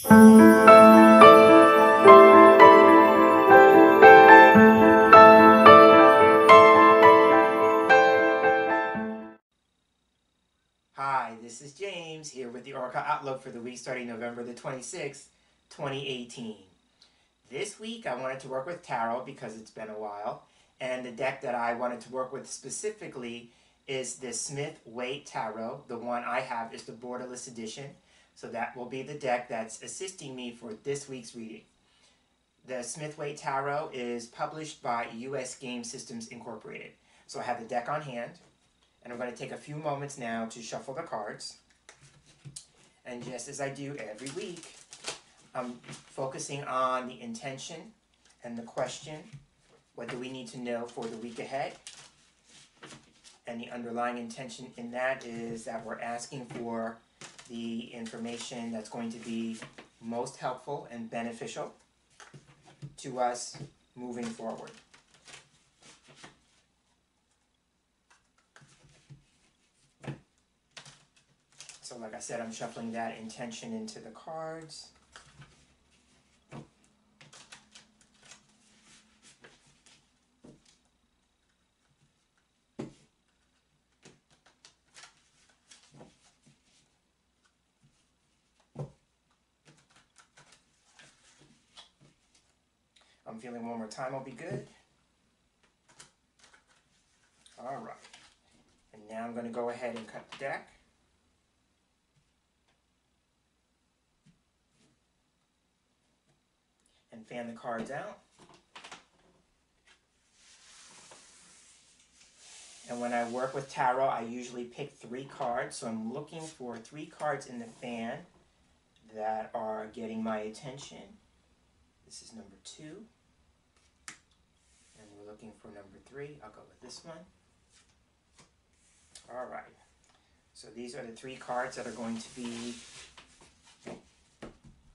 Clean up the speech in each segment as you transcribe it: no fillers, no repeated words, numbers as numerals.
Hi, this is James here with the Oracle Outlook for the week starting November the 26th, 2018. This week I wanted to work with Tarot because it's been a while, and the deck that I wanted to work with specifically is the Smith Waite Tarot. The one I have is the Borderless Edition, so that will be the deck that's assisting me for this week's reading. The Smith Waite Tarot is published by US Game Systems Incorporated. So I have the deck on hand, and I'm going to take a few moments now to shuffle the cards. And just as I do every week, I'm focusing on the intention and the question. What do we need to know for the week ahead? And the underlying intention in that is that we're asking for the information that's going to be most helpful and beneficial to us moving forward. So like I said, I'm shuffling that intention into the cards. I'm feeling one more time will be good. All right. And now I'm going to go ahead and cut the deck. And fan the cards out. And when I work with tarot, I usually pick 3 cards. So I'm looking for 3 cards in the fan that are getting my attention. This is number 2. And we're looking for number 3. I'll go with this one. All right. So these are the 3 cards that are going to be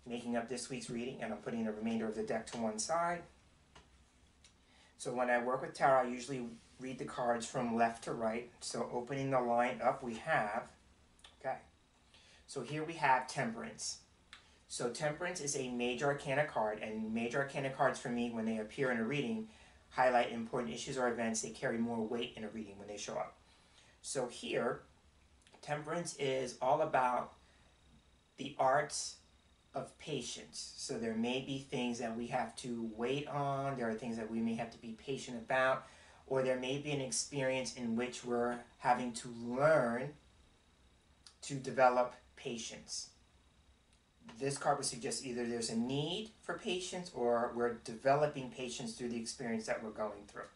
making up this week's reading, and I'm putting the remainder of the deck to one side. So when I work with tarot, I usually read the cards from left to right. So opening the line up, we have, okay, so here we have Temperance. So Temperance is a major arcana card, and major arcana cards for me, when they appear in a reading, highlight important issues or events. They carry more weight in a reading when they show up. So here, Temperance is all about the arts of patience. So there may be things that we have to wait on, there are things that we may have to be patient about, or there may be an experience in which we're having to learn to develop patience. This card would suggest either there's a need for patience or we're developing patience through the experience that we're going through.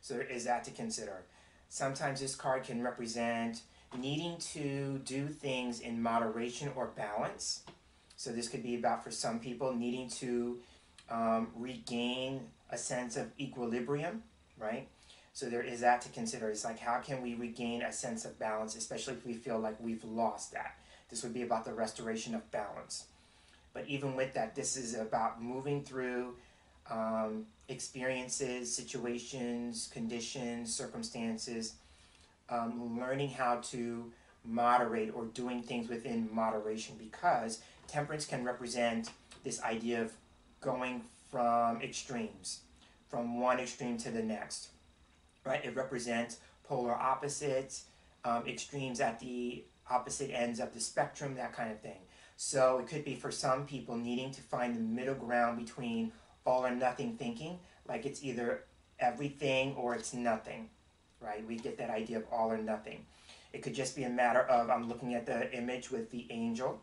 So there is that to consider. Sometimes this card can represent needing to do things in moderation or balance. So this could be about, for some people, needing to regain a sense of equilibrium, right? So there is that to consider. It's like, how can we regain a sense of balance, especially if we feel like we've lost that? This would be about the restoration of balance. But even with that, this is about moving through experiences, situations, conditions, circumstances, learning how to moderate or doing things within moderation, because Temperance can represent this idea of going from extremes, from one extreme to the next, right? It represents polar opposites, extremes at the opposite ends of the spectrum, that kind of thing. So it could be for some people needing to find the middle ground between all or nothing thinking, like it's either everything or it's nothing, right? We get that idea of all or nothing. It could just be a matter of, I'm looking at the image with the angel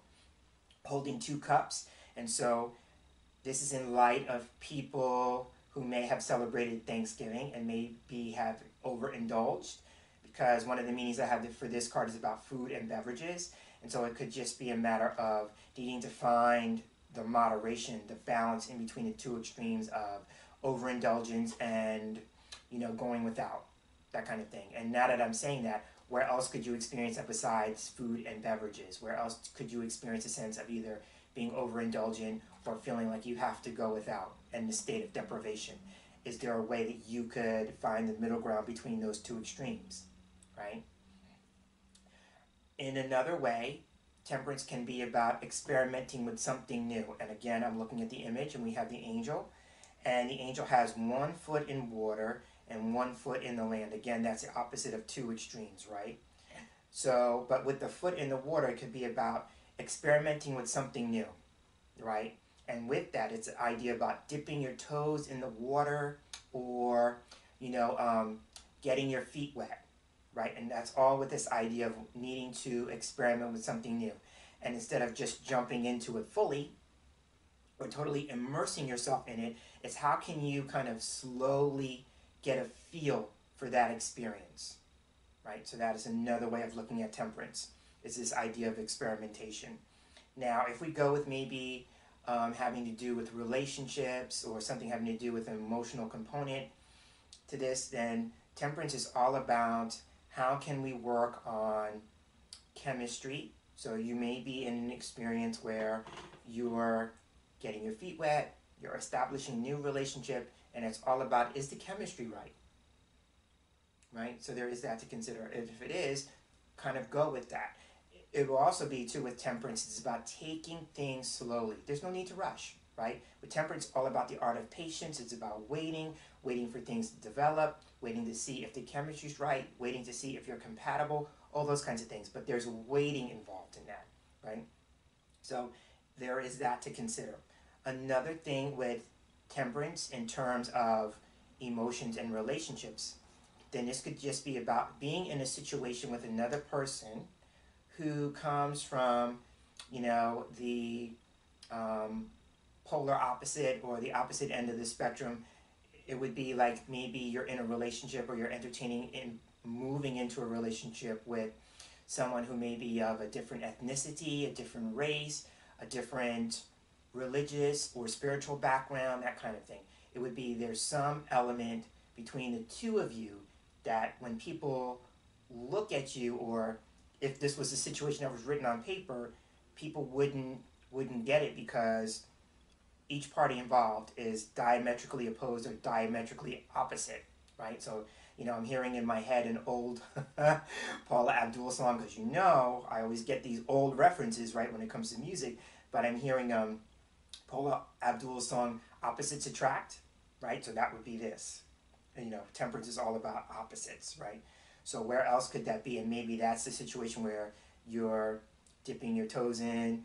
holding 2 cups, and so this is in light of people who may have celebrated Thanksgiving and maybe have overindulged, because one of the meanings I have for this card is about food and beverages, and so it could just be a matter of needing to find the moderation, the balance in between the 2 extremes of overindulgence and, you know, going without, that kind of thing. And now that I'm saying that, where else could you experience that besides food and beverages? Where else could you experience a sense of either being overindulgent or feeling like you have to go without and the state of deprivation? Is there a way that you could find the middle ground between those 2 extremes, right? In another way, Temperance can be about experimenting with something new. And again, I'm looking at the image and we have the angel. And the angel has 1 foot in water and 1 foot in the land. Again, that's the opposite of two extremes, right? So, but with the foot in the water, it could be about experimenting with something new, right? And with that, it's an idea about dipping your toes in the water or, getting your feet wet, right? And that's all with this idea of needing to experiment with something new. And instead of just jumping into it fully or totally immersing yourself in it, it's how can you kind of slowly get a feel for that experience, right? So that is another way of looking at temperance, is this idea of experimentation. Now, if we go with maybe having to do with relationships or something having to do with an emotional component to this, then temperance is all about how can we work on chemistry. So you may be in an experience where you're getting your feet wet, you're establishing a new relationship, and it's all about, is the chemistry right? Right? So there is that to consider. If it is, kind of go with that. It will also be, too, with temperance, it's about taking things slowly. There's no need to rush, right? With temperance, it's all about the art of patience. It's about waiting for things to develop, waiting to see if the chemistry's right, waiting to see if you're compatible, all those kinds of things. But there's waiting involved in that, right? So there is that to consider. Another thing with temperance in terms of emotions and relationships, then this could just be about being in a situation with another person who comes from, the polar opposite or the opposite end of the spectrum. It would be like maybe you're in a relationship or you're entertaining and moving into a relationship with someone who may be of a different ethnicity, a different race, a different religious or spiritual background, that kind of thing. It would be there's some element between the two of you that when people look at you, or if this was a situation that was written on paper, people wouldn't get it because each party involved is diametrically opposed or diametrically opposite, right? So, I'm hearing in my head an old Paula Abdul song, because I always get these old references, right, when it comes to music, but I'm hearing Paula Abdul's song, Opposites Attract, right? So that would be this. Temperance is all about opposites, right? So where else could that be? And maybe that's the situation where you're dipping your toes in,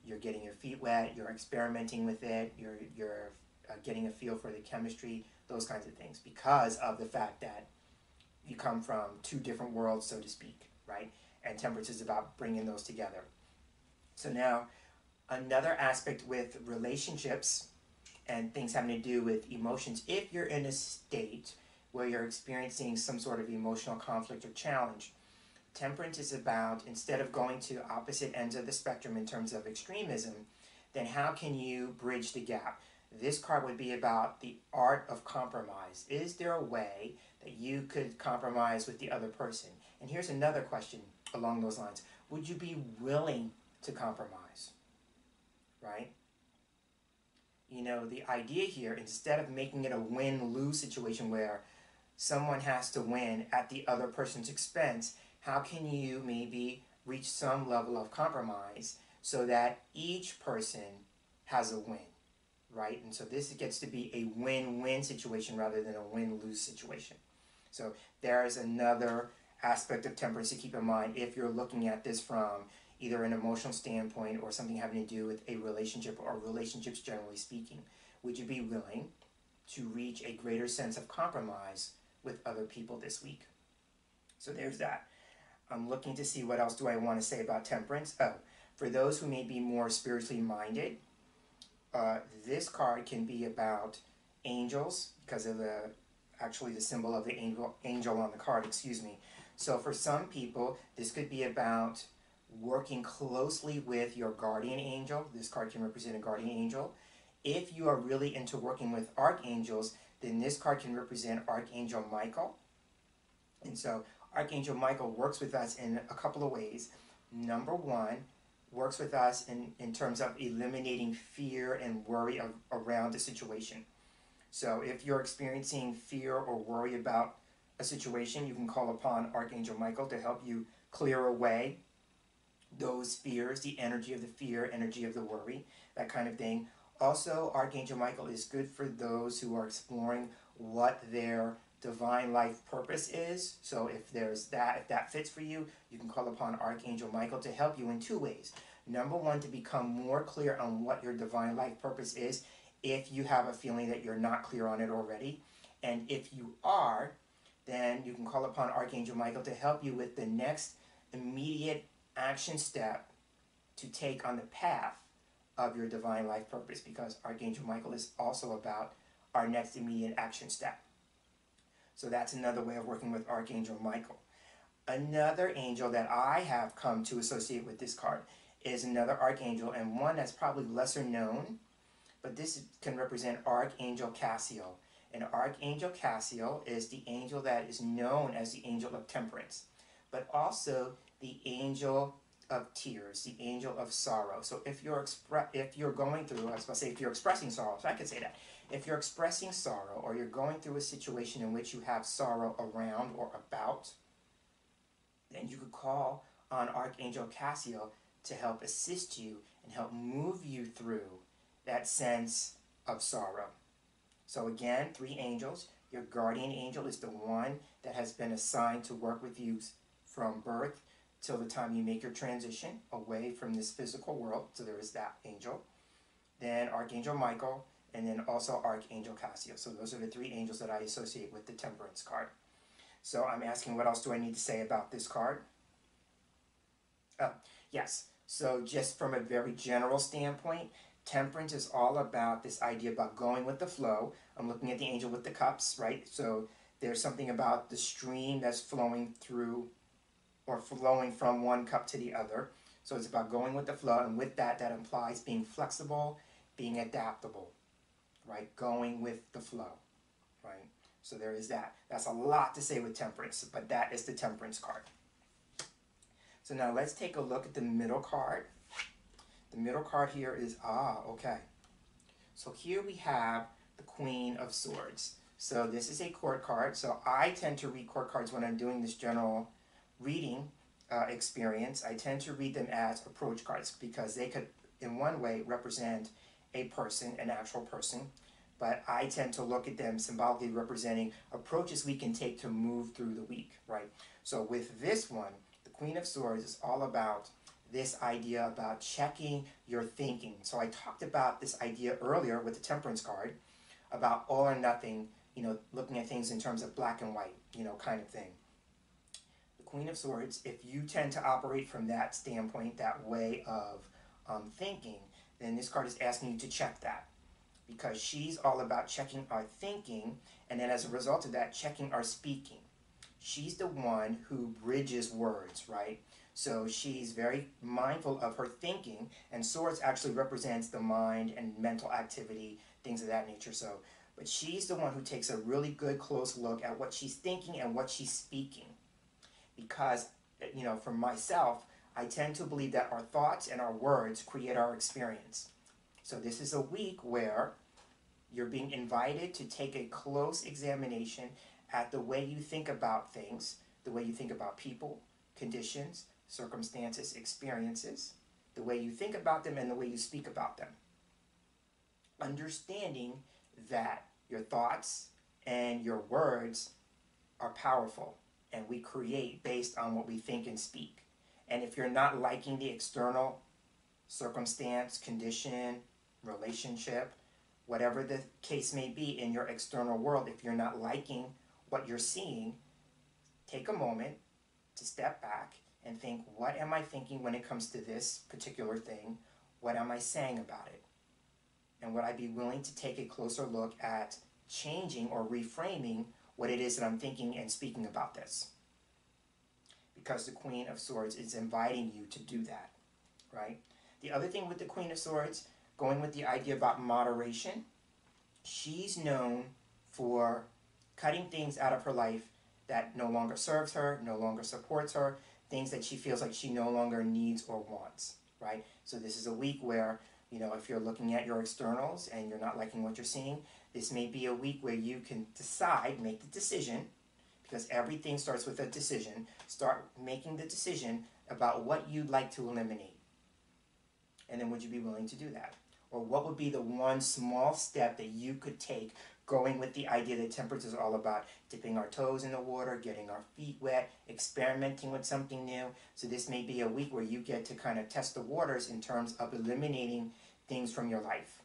you're getting your feet wet, you're experimenting with it, you're getting a feel for the chemistry, those kinds of things, because of the fact that you come from two different worlds, so to speak, right? And temperance is about bringing those together. So now, another aspect with relationships and things having to do with emotions, if you're in a state where you're experiencing some sort of emotional conflict or challenge, temperance is about, instead of going to opposite ends of the spectrum in terms of extremism, then how can you bridge the gap? This card would be about the art of compromise. Is there a way that you could compromise with the other person? And here's another question along those lines. Would you be willing to compromise? Right? The idea here, instead of making it a win-lose situation where someone has to win at the other person's expense, how can you maybe reach some level of compromise so that each person has a win, right? And so this gets to be a win-win situation rather than a win-lose situation. So there's another aspect of temperance to keep in mind if you're looking at this from either an emotional standpoint or something having to do with a relationship or relationships generally speaking. Would you be willing to reach a greater sense of compromise with other people this week? So there's that. I'm looking to see what else do I want to say about temperance. For those who may be more spiritually minded, this card can be about angels because of the symbol of the angel on the card, excuse me. So for some people, this could be about working closely with your guardian angel. This card can represent a guardian angel. If you are really into working with archangels, then this card can represent Archangel Michael. And so Archangel Michael works with us in a couple of ways. Number one, works with us in terms of eliminating fear and worry around the situation. So if you're experiencing fear or worry about a situation, you can call upon Archangel Michael to help you clear away those fears, the energy of the fear, energy of the worry, that kind of thing. Also, Archangel Michael is good for those who are exploring what their divine life purpose is. So if that fits for you, you can call upon Archangel Michael to help you in two ways. Number one, to become more clear on what your divine life purpose is, if you have a feeling that you're not clear on it already. And if you are, then you can call upon Archangel Michael to help you with the next immediate action step to take on the path of your divine life purpose, because Archangel Michael is also about our next immediate action step. So that's another way of working with Archangel Michael. Another angel that I have come to associate with this card is another archangel, and one that's probably lesser known, but this can represent Archangel Cassiel. And Archangel Cassiel is the angel that is known as the angel of temperance, but also the angel of tears, the angel of sorrow. So if you're going through, I was going to say if you're expressing sorrow, so I could say that. If you're expressing sorrow, or you're going through a situation in which you have sorrow around or about, then you could call on Archangel Cassiel to help assist you and help move you through that sense of sorrow. So again, three angels. Your guardian angel is the one that has been assigned to work with you from birth till the time you make your transition away from this physical world. So there is that angel. Then Archangel Michael, and then also Archangel Cassiel. So those are the three angels that I associate with the Temperance card. So I'm asking, what else do I need to say about this card? Yes. So just from a very general standpoint, Temperance is all about this idea about going with the flow. I'm looking at the angel with the cups, right? So there's something about the stream that's flowing through or flowing from one cup to the other. So it's about going with the flow, and with that, that implies being flexible, being adaptable, right? Going with the flow, right? So there is that. That's a lot to say with Temperance, but that is the Temperance card. So now let's take a look at the middle card. The middle card here is, okay. So here we have the Queen of Swords. So this is a court card. So I tend to read court cards when I'm doing this general reading experience. I tend to read them as approach cards because they could, in one way, represent a person, an actual person. But I tend to look at them symbolically representing approaches we can take to move through the week, right? So with this one, the Queen of Swords is all about this idea about checking your thinking. So I talked about this idea earlier with the Temperance card about all or nothing, looking at things in terms of black and white, kind of thing. The Queen of Swords, if you tend to operate from that standpoint, that way of thinking, then this card is asking you to check that, because she's all about checking our thinking, and then as a result of that, checking our speaking. She's the one who bridges words, right? So she's very mindful of her thinking, and swords actually represents the mind and mental activity, things of that nature. So, but she's the one who takes a really good close look at what she's thinking and what she's speaking. Because, for myself, I tend to believe that our thoughts and our words create our experience. So this is a week where you're being invited to take a close examination at the way you think about things, the way you think about people, conditions, circumstances, experiences, the way you think about them and the way you speak about them. Understanding that your thoughts and your words are powerful, and we create based on what we think and speak. And if you're not liking the external circumstance, condition, relationship, whatever the case may be in your external world, if you're not liking what you're seeing, take a moment to step back and think, what am I thinking when it comes to this particular thing? What am I saying about it? And would I be willing to take a closer look at changing or reframing what it is that I'm thinking and speaking about this? Because the Queen of Swords is inviting you to do that, right? The other thing with the Queen of Swords, going with the idea about moderation, she's known for cutting things out of her life that no longer serves her, no longer supports her, things that she feels like she no longer needs or wants, right? So this is a week where, if you're looking at your externals and you're not liking what you're seeing, this may be a week where you can decide, make the decision, because everything starts with a decision. Start making the decision about what you'd like to eliminate. And then would you be willing to do that? Or what would be the one small step that you could take, going with the idea that temperance is all about dipping our toes in the water, getting our feet wet, experimenting with something new. So this may be a week where you get to kind of test the waters in terms of eliminating things from your life,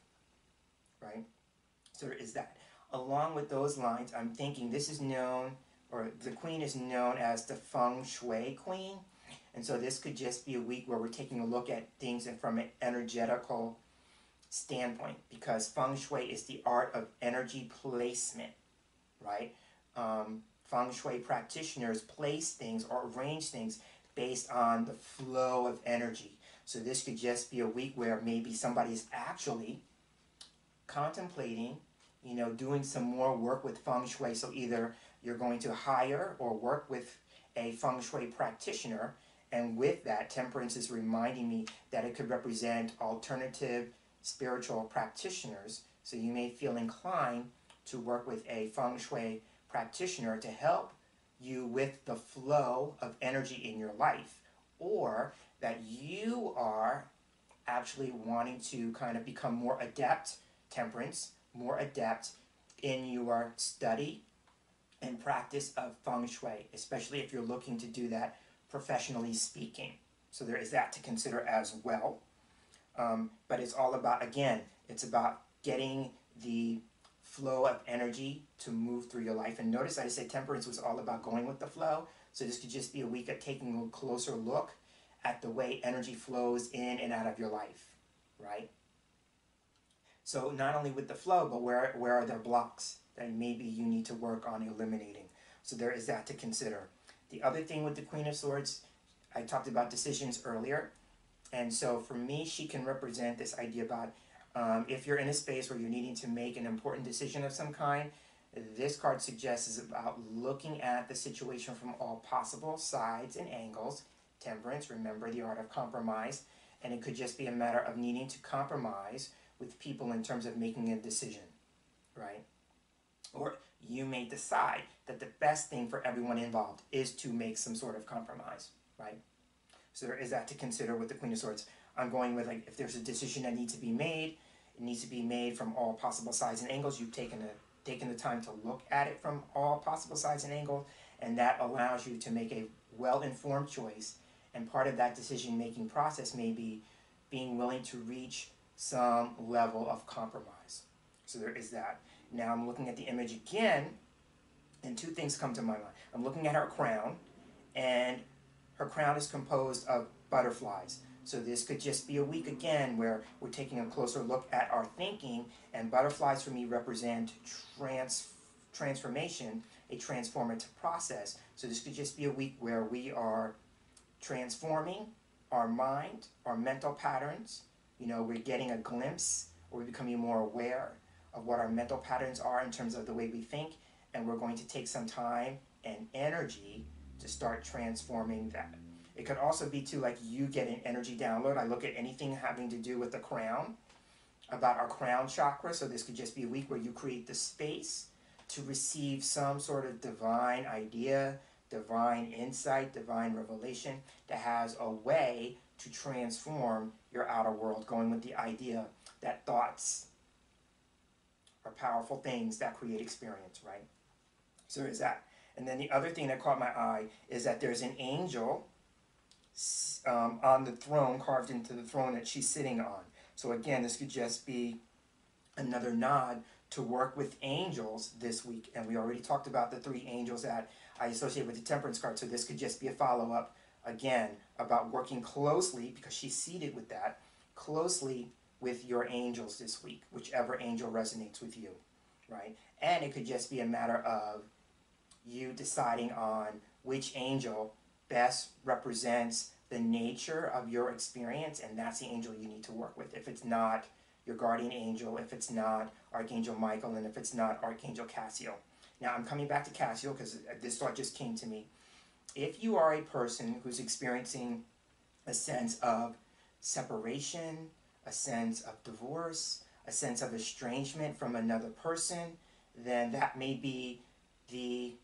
right? So there is that. Along with those lines, I'm thinking this is known, or the queen is known as the feng shui queen. And so this could just be a week where we're taking a look at things from an energetical standpoint, because feng shui is the art of energy placement, right? Feng shui practitioners place things or arrange things based on the flow of energy. So this could just be a week where maybe somebody's actually contemplating, you know, doing some more work with feng shui. So either you're going to hire or work with a feng shui practitioner, and with that, temperance is reminding me that it could represent alternative spiritual practitioners. So you may feel inclined to work with a feng shui practitioner to help you with the flow of energy in your life, or that you are actually wanting to kind of become more adept, temperance, more adept in your study and practice of feng shui, especially if you're looking to do that professionally speaking. So there is that to consider as well. But it's all about, again, it's about getting the flow of energy to move through your life. And notice I said temperance was all about going with the flow. So this could just be a week of taking a closer look at the way energy flows in and out of your life, right? So not only with the flow, but where are there blocks that maybe you need to work on eliminating? So there is that to consider. The other thing with the Queen of Swords, I talked about decisions earlier. And so for me, she can represent this idea about if you're in a space where you're needing to make an important decision of some kind, this card suggests is about looking at the situation from all possible sides and angles. Temperance, remember the art of compromise. And it could just be a matter of needing to compromise with people in terms of making a decision, right? Or you may decide that the best thing for everyone involved is to make some sort of compromise, right? So there is that to consider with the Queen of Swords. I'm going with, like, if there's a decision that needs to be made, it needs to be made from all possible sides and angles. You've taken the time to look at it from all possible sides and angles, and that allows you to make a well-informed choice. And part of that decision-making process may be being willing to reach some level of compromise. So there is that. Now I'm looking at the image again, and two things come to my mind. I'm looking at her crown, and her crown is composed of butterflies. So this could just be a week again where we're taking a closer look at our thinking, and butterflies for me represent transformation, a transformative process. So this could just be a week where we are transforming our mind, our mental patterns. You know, we're getting a glimpse, or we're becoming more aware of what our mental patterns are in terms of the way we think, and we're going to take some time and energy to start transforming that. It could also be too, like, you get an energy download. I look at anything having to do with the crown, about our crown chakra. So this could just be a week where you create the space to receive some sort of divine idea, divine insight, divine revelation that has a way to transform your outer world, going with the idea that thoughts are powerful things that create experience, right? So there's that. And then the other thing that caught my eye is that there's an angel on the throne, carved into the throne that she's sitting on. So again, this could just be another nod to work with angels this week. And we already talked about the three angels that I associate with the Temperance card. So this could just be a follow-up, again, about working closely, because she's seated with that, closely with your angels this week, whichever angel resonates with you, right? And it could just be a matter of you deciding on which angel best represents the nature of your experience, and that's the angel you need to work with. If it's not your guardian angel, if it's not Archangel Michael, and if it's not Archangel Cassiel. Now I'm coming back to Cassiel because this thought just came to me. If you are a person who's experiencing a sense of separation, a sense of divorce, a sense of estrangement from another person, then that may be the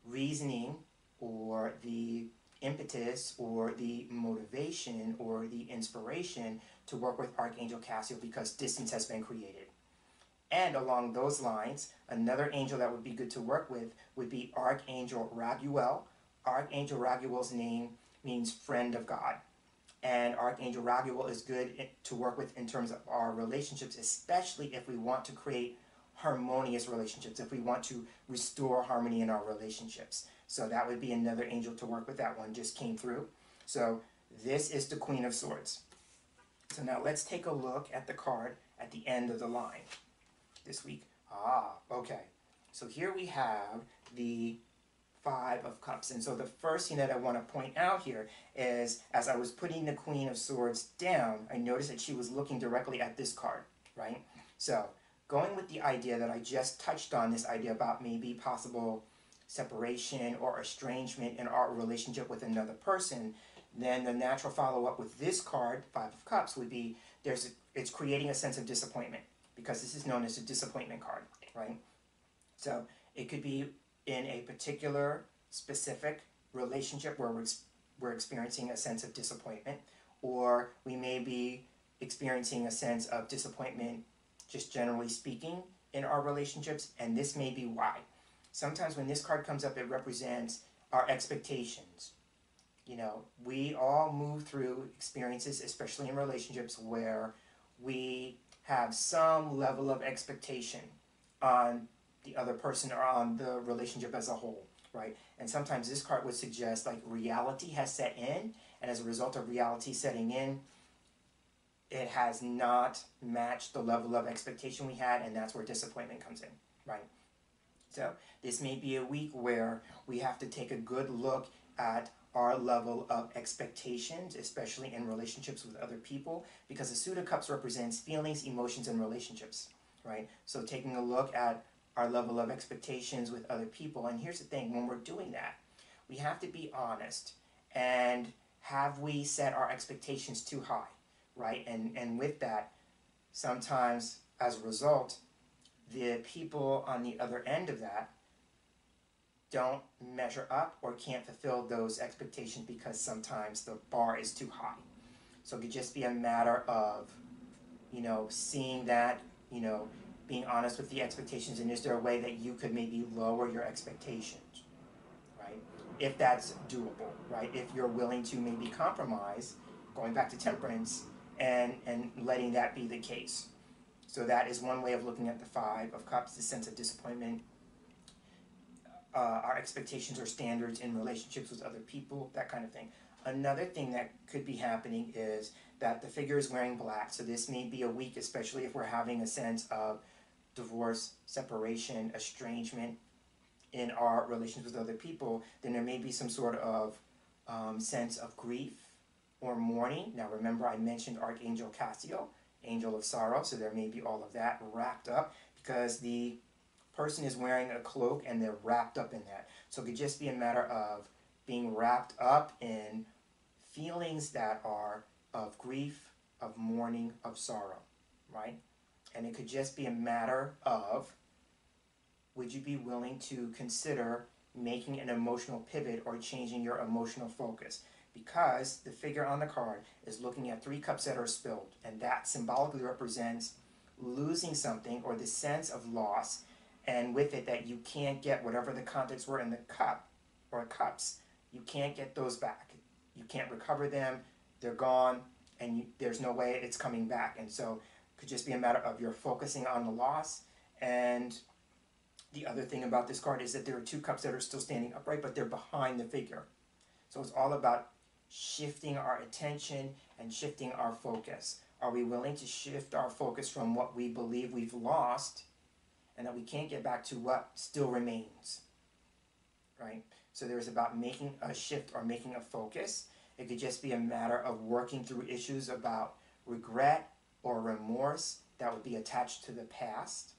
reasoning or the impetus or the motivation or the inspiration to work with Archangel Cassiel because distance has been created. And along those lines, another angel that would be good to work with would be Archangel Raguel. Archangel Raguel's name means friend of God. And Archangel Raguel is good to work with in terms of our relationships, especially if we want to create harmonious relationships, if we want to restore harmony in our relationships. So that would be another angel to work with. That one just came through. So this is the Queen of Swords. So now let's take a look at the card at the end of the line this week. Okay. So here we have the Five of Cups. And so the first thing that I want to point out here is, as I was putting the Queen of Swords down, I noticed that she was looking directly at this card, right? So going with the idea that I just touched on, this idea about maybe possible separation or estrangement in our relationship with another person, then the natural follow-up with this card, Five of Cups, would be it's creating a sense of disappointment, because this is known as a disappointment card, right? So it could be in a particular specific relationship where we're experiencing a sense of disappointment, or we may be experiencing a sense of disappointment just generally speaking in our relationships, and this may be why. Sometimes when this card comes up, it represents our expectations. You know, we all move through experiences, especially in relationships, where we have some level of expectation on the other person or on the relationship as a whole, right? And sometimes this card would suggest like reality has set in, and as a result of reality setting in, it has not matched the level of expectation we had, and that's where disappointment comes in, right? So this may be a week where we have to take a good look at our level of expectations, especially in relationships with other people, because the Suit of Cups represents feelings, emotions, and relationships, right? So taking a look at our level of expectations with other people. And here's the thing, when we're doing that, we have to be honest. And have we set our expectations too high, right? And with that, sometimes as a result, the people on the other end of that don't measure up or can't fulfill those expectations because sometimes the bar is too high. So it could just be a matter of, you know, seeing that, you know, being honest with the expectations, and is there a way that you could maybe lower your expectations, right? If that's doable, right? If you're willing to maybe compromise, going back to temperance, and letting that be the case. So that is one way of looking at the Five of Cups, the sense of disappointment, our expectations or standards in relationships with other people, that kind of thing. Another thing that could be happening is that the figure is wearing black. So this may be a week, especially if we're having a sense of divorce, separation, estrangement in our relations with other people, then there may be some sort of sense of grief or mourning. Now remember, I mentioned Archangel Cassiel, angel of sorrow, so there may be all of that wrapped up because the person is wearing a cloak and they're wrapped up in that. So it could just be a matter of being wrapped up in feelings that are of grief, of mourning, of sorrow, right? And it could just be a matter of, would you be willing to consider making an emotional pivot or changing your emotional focus? Because the figure on the card is looking at 3 cups that are spilled, and that symbolically represents losing something or the sense of loss, and with it that you can't get whatever the contents were in the cup or cups, you can't get those back. You can't recover them, they're gone, and there's no way it's coming back. And so could just be a matter of you're focusing on the loss. And the other thing about this card is that there are 2 cups that are still standing upright, but they're behind the figure. So it's all about shifting our attention and shifting our focus. Are we willing to shift our focus from what we believe we've lost and that we can't get back to what still remains, right? So there's about making a shift or making a focus. It could just be a matter of working through issues about regret or remorse that would be attached to the past.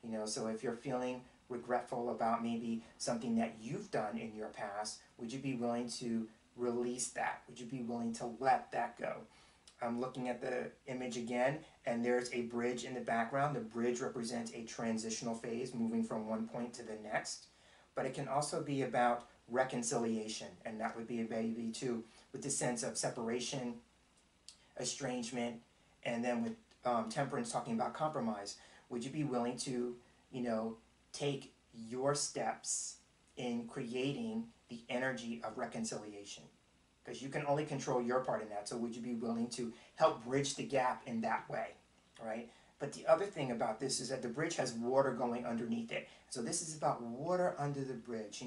You know, so if you're feeling regretful about maybe something that you've done in your past, would you be willing to release that? Would you be willing to let that go? I'm looking at the image again, and there's a bridge in the background. The bridge represents a transitional phase, moving from one point to the next. but it can also be about reconciliation, and that would be a baby too, with the sense of separation, estrangement, and then with temperance talking about compromise. Would you be willing to, take your steps in creating the energy of reconciliation? Because you can only control your part in that. So would you be willing to help bridge the gap in that way, right? But the other thing about this is that the bridge has water going underneath it. So this is about water under the bridge,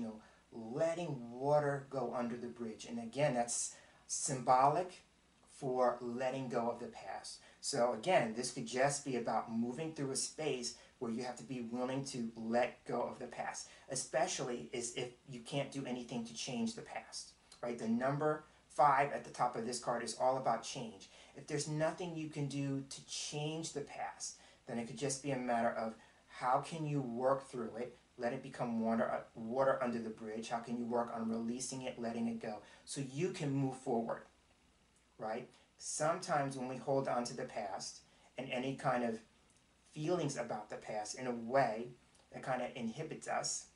letting water go under the bridge. And again, that's symbolic for letting go of the past. So again, this could just be about moving through a space where you have to be willing to let go of the past, especially is if you can't do anything to change the past, right? The number 5 at the top of this card is all about change. If there's nothing you can do to change the past, then it could just be a matter of how can you work through it, let it become water under the bridge. How can you work on releasing it, letting it go, so you can move forward, right? Sometimes when we hold on to the past and any kind of feelings about the past in a way that kind of inhibits us,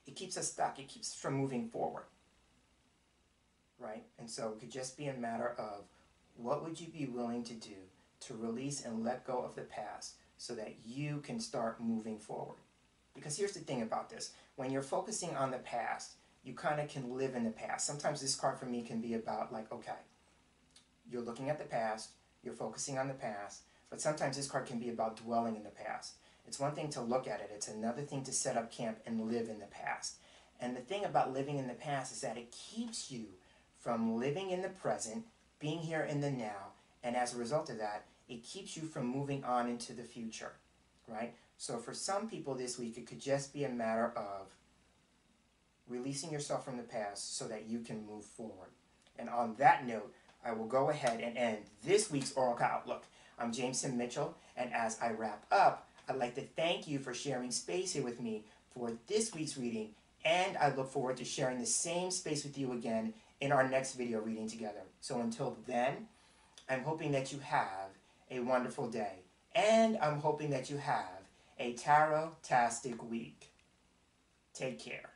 it keeps us stuck. It keeps us from moving forward, right? And so it could just be a matter of what would you be willing to do to release and let go of the past so that you can start moving forward. Because here's the thing about this. When you're focusing on the past, you kind of can live in the past. Sometimes this card for me can be about like, okay, you're looking at the past, you're focusing on the past, but sometimes this card can be about dwelling in the past. It's one thing to look at it. It's another thing to set up camp and live in the past. And the thing about living in the past is that it keeps you from living in the present, being here in the now, and as a result of that, it keeps you from moving on into the future, right? So for some people this week, it could just be a matter of releasing yourself from the past so that you can move forward. And on that note, I will go ahead and end this week's Oracle Outlook. I'm Jameson Mitchell, and as I wrap up, I'd like to thank you for sharing space here with me for this week's reading, and I look forward to sharing the same space with you again in our next video reading together. So until then, I'm hoping that you have a wonderful day, and I'm hoping that you have a tarot-tastic week. Take care.